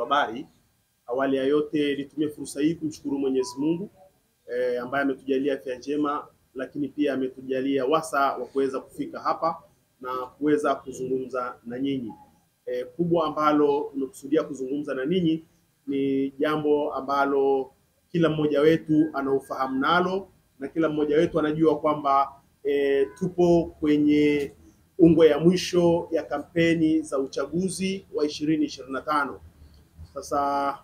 habari, awali ya yote nitumie fursa hii kumshukuru Mwenyezi Mungu ambaye ametujalia afya njema, lakini pia ametujalia wasaa wa kuweza kufika hapa na kuweza kuzungumza na nyinyi. Kubwa ambalo tumekusudia kuzungumza na ninyi ni jambo ambalo kila mmoja wetu anaufahamu nalo, na kila mmoja wetu anajua kwamba tupo kwenye ungwe ya mwisho ya kampeni za uchaguzi wa 2025. Sasa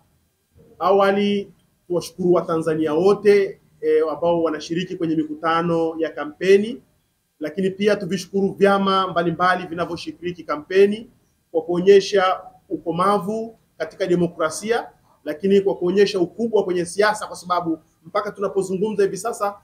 awali tuwashukuru Watanzania wote ambao wanashiriki kwenye mikutano ya kampeni, lakini pia tuvishukuru vyama mbalimbali vinavyoshiriki kampeni kwa kuonyesha ukomavu katika demokrasia, lakini kwa kuonyesha ukubwa kwenye siasa, kwa sababu mpaka tunapozungumza hivi sasa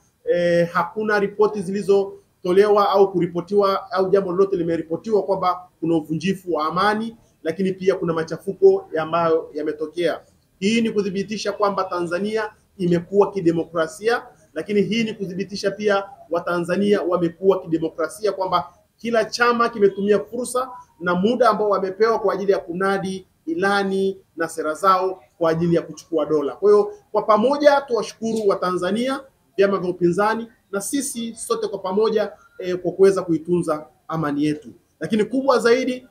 hakuna ripoti zilizotolewa au kuripotiwa au jambo lolote limeripotiwa kwamba kuna uvunjifu wa amani, lakini pia kuna machafuko ambayo yametokea. Hii ni kudhibitisha kwamba Tanzania imekuwa kidemokrasia, lakini hii ni kudhibitisha pia Watanzania wamekuwa kidemokrasia, kwamba kila chama kimetumia fursa na muda ambao wamepewa kwa ajili ya kunadi ilani na sera zao kwa ajili ya kuchukua dola. Kwa hiyo kwa pamoja tuwashukuru Watanzania, vyama vya upinzani na sisi sote kwa pamoja kwa kuweza kuitunza amani yetu. Lakini kubwa zaidi,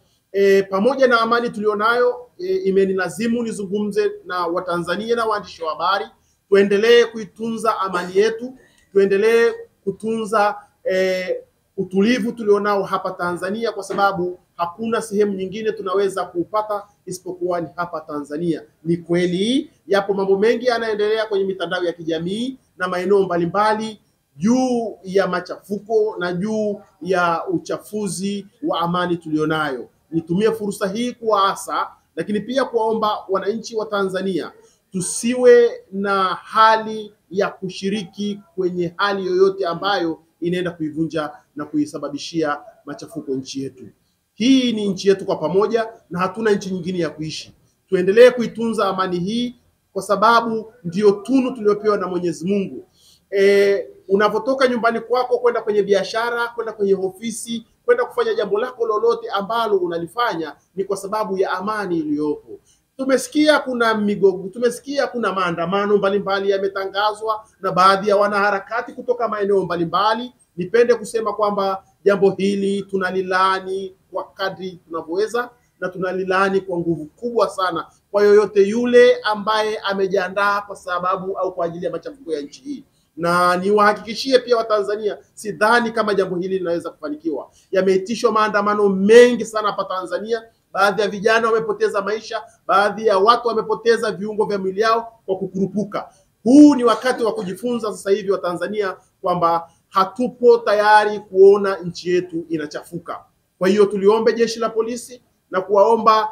pamoja na amani tulionayo, imenilazimu nizungumze na Watanzania na waandishi wa habari. Tuendelee kuitunza amani yetu, tuendelee kutunza utulivu tulionao hapa Tanzania, kwa sababu hakuna sehemu nyingine tunaweza kupata isipokuwa ni hapa Tanzania. Ni kweli yapo mambo mengi yanaendelea kwenye mitandao ya kijamii na maeneo mbalimbali juu ya machafuko na juu ya uchafuzi wa amani tulionayo. Nitumie fursa hii kuwaasa, lakini pia kuwaomba wananchi wa Tanzania tusiwe na hali ya kushiriki kwenye hali yoyote ambayo inaenda kuivunja na kuisababishia machafuko nchi yetu. Hii ni nchi yetu kwa pamoja na hatuna nchi nyingine ya kuishi. Tuendelee kuitunza amani hii, kwa sababu ndiyo tunu tuliopewa na Mwenyezi Mungu. Unapotoka nyumbani kwako kwenda kwenye biashara, kwenda kwenye ofisi, kwenda kufanya jambo lako lolote ambalo unalifanya, ni kwa sababu ya amani iliyopo. Tumesikia kuna migogo, tumesikia kuna maandamano mbalimbali yametangazwa na baadhi ya wanaharakati kutoka maeneo mbalimbali. Nipende kusema kwamba jambo hili tunalilaani kwa kadri tunavyoweza, na tunalilaani kwa nguvu kubwa sana kwa yoyote yule ambaye amejiandaa kwa sababu au kwa ajili ya machafuko ya nchi hii. Na niwahakikishie pia Watanzania, sidhani kama jambo hili linaweza kufanikiwa. Yameitishwa maandamano mengi sana hapa Tanzania. Baadhi ya vijana wamepoteza maisha, baadhi ya watu wamepoteza viungo vya mwili yao kwa kukurupuka. Huu ni wakati wa kujifunza sasa hivi wa Tanzania kwamba hatupo tayari kuona nchi yetu inachafuka. Kwa hiyo tuliombe jeshi la polisi na kuwaomba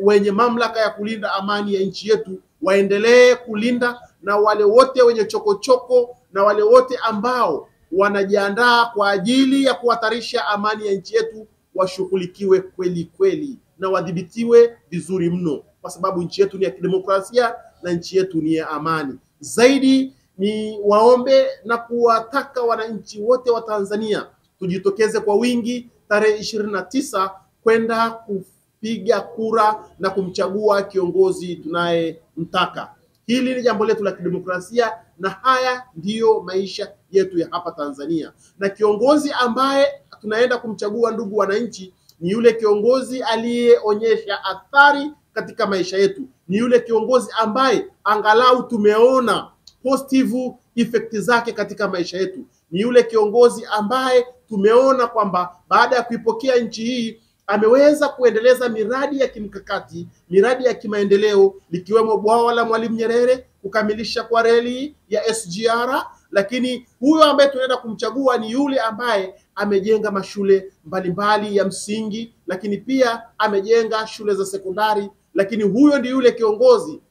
wenye mamlaka ya kulinda amani ya nchi yetu waendelee kulinda, na wale wote wenye chokochoko na wale wote ambao wanajiandaa kwa ajili ya kuhatarisha amani ya nchi yetu washughulikiwe kweli kweli na wadhibitiwe vizuri mno, kwa sababu nchi yetu ni ya kidemokrasia na nchi yetu ni ya amani. Zaidi ni waombe na kuwataka wananchi wote wa Tanzania tujitokeze kwa wingi tarehe 29 kwenda kupiga kura na kumchagua kiongozi tunayemtaka. Hili ni jambo letu la kidemokrasia na haya ndiyo maisha yetu ya hapa Tanzania. Na kiongozi ambaye tunaenda kumchagua, ndugu wananchi, ni yule kiongozi aliyeonyesha athari katika maisha yetu. Ni yule kiongozi ambaye angalau tumeona positive effect zake katika maisha yetu. Ni yule kiongozi ambaye tumeona kwamba baada ya kuipokea nchi hii ameweza kuendeleza miradi ya kimkakati, miradi ya kimaendeleo, likiwemo bwawa la Mwalimu Nyerere, kukamilisha kwa reli ya SGR. Lakini huyo ambaye tunaenda kumchagua ni yule ambaye amejenga mashule mbalimbali ya msingi, lakini pia amejenga shule za sekondari. Lakini huyo ndiyo yule kiongozi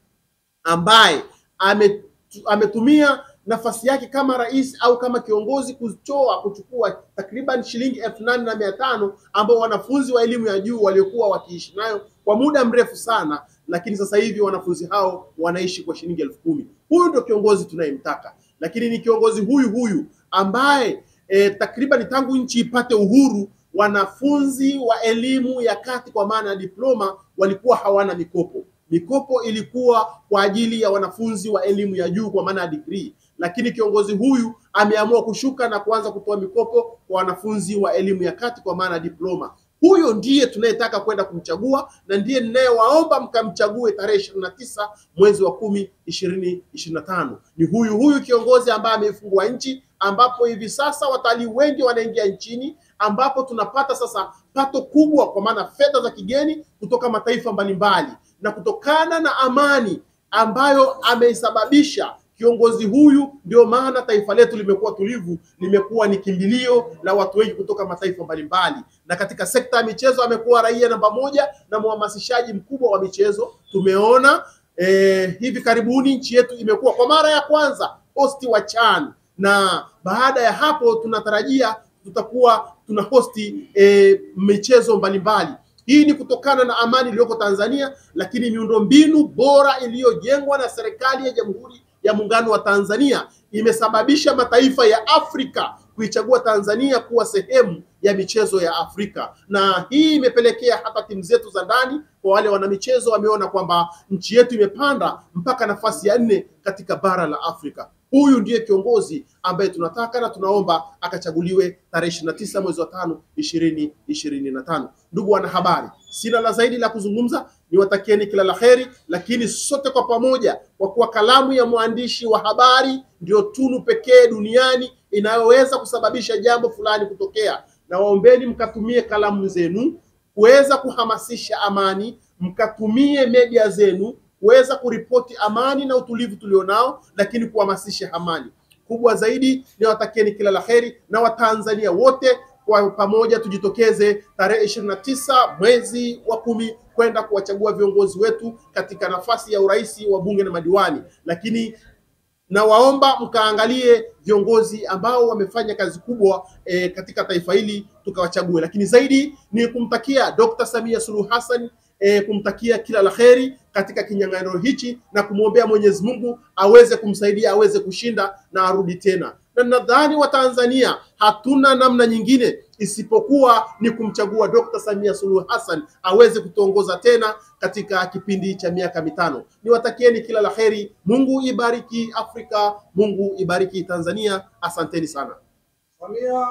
ambaye ametumia nafasi yake kama rais au kama kiongozi kuchukua takriban shilingi 8,500 ambao wanafunzi wa elimu ya juu waliokuwa wakiishi nayo kwa muda mrefu sana, lakini sasa hivi wanafunzi hao wanaishi kwa shilingi 10,000. Huyu ndio kiongozi tunayemtaka. Lakini ni kiongozi huyu ambaye takriban tangu nchi ipate uhuru, wanafunzi wa elimu ya kati kwa maana ya diploma walikuwa hawana mikopo. Mikopo ilikuwa kwa ajili ya wanafunzi wa elimu ya juu kwa maana ya degree, lakini kiongozi huyu ameamua kushuka na kuanza kutoa mikopo kwa wanafunzi wa elimu ya kati kwa maana diploma. Huyo ndiye tunayetaka kwenda kumchagua na ndiye ninayewaomba mkamchague tarehe 29 mwezi wa 10 2025. Ni huyu kiongozi ambaye ameifungua nchi, ambapo hivi sasa watalii wengi wanaingia nchini, ambapo tunapata sasa pato kubwa kwa maana fedha za kigeni kutoka mataifa mbalimbali, na kutokana na amani ambayo ameisababisha kiongozi huyu, ndio maana taifa letu limekuwa tulivu, limekuwa ni kimbilio la watu wengi kutoka mataifa mbalimbali. Na katika sekta ya michezo amekuwa raia namba 1 na mhamasishaji mkubwa wa michezo. Tumeona hivi karibuni nchi yetu imekuwa kwa mara ya kwanza hosti wa CHAN, na baada ya hapo tunatarajia tutakuwa tuna hosti michezo mbalimbali. Hii ni kutokana na amani iliyoko Tanzania, lakini miundombinu bora iliyojengwa na serikali ya Jamhuri ya Muungano wa Tanzania imesababisha mataifa ya Afrika kuichagua Tanzania kuwa sehemu ya michezo ya Afrika, na hii imepelekea hata timu zetu za ndani, kwa wale wana michezo, wameona kwamba nchi yetu imepanda mpaka nafasi ya 4 katika bara la Afrika. Huyu ndiye kiongozi ambaye tunataka na tunaomba akachaguliwe tarehe 29 mwezi wa 5 2025. Ndugu wanahabari, sina la zaidi la kuzungumza, niwatakieni kila laheri, lakini sote kwa pamoja, kwa kuwa kalamu ya mwandishi wa habari ndio tunu pekee duniani inayoweza kusababisha jambo fulani kutokea, na waombeni mkatumie kalamu zenu kuweza kuhamasisha amani, mkatumie media zenu kuweza kuripoti amani na utulivu tulionao, lakini kuhamasisha amani. Kubwa zaidi niwatakieni kila laheri, na Watanzania wote kwa pamoja tujitokeze tarehe 29 mwezi wa 10 kwenda kuwachagua viongozi wetu katika nafasi ya urais, wa bunge na madiwani. Lakini na waomba mkaangalie viongozi ambao wamefanya kazi kubwa katika taifa hili tukawachague. Lakini zaidi ni kumtakia Dr. Samia Suluhu Hassan, kumtakia kila laheri katika kinyang'anyiro hichi, na kumwombea Mwenyezi Mungu aweze kumsaidia aweze kushinda na arudi tena. Na nadhani Watanzania hatuna namna nyingine isipokuwa ni kumchagua Dr. Samia Suluhu Hassan aweze kutuongoza tena katika kipindi cha miaka 5. Niwatakieni kila laheri. Mungu ibariki Afrika, Mungu ibariki Tanzania. Asanteni sana. Samia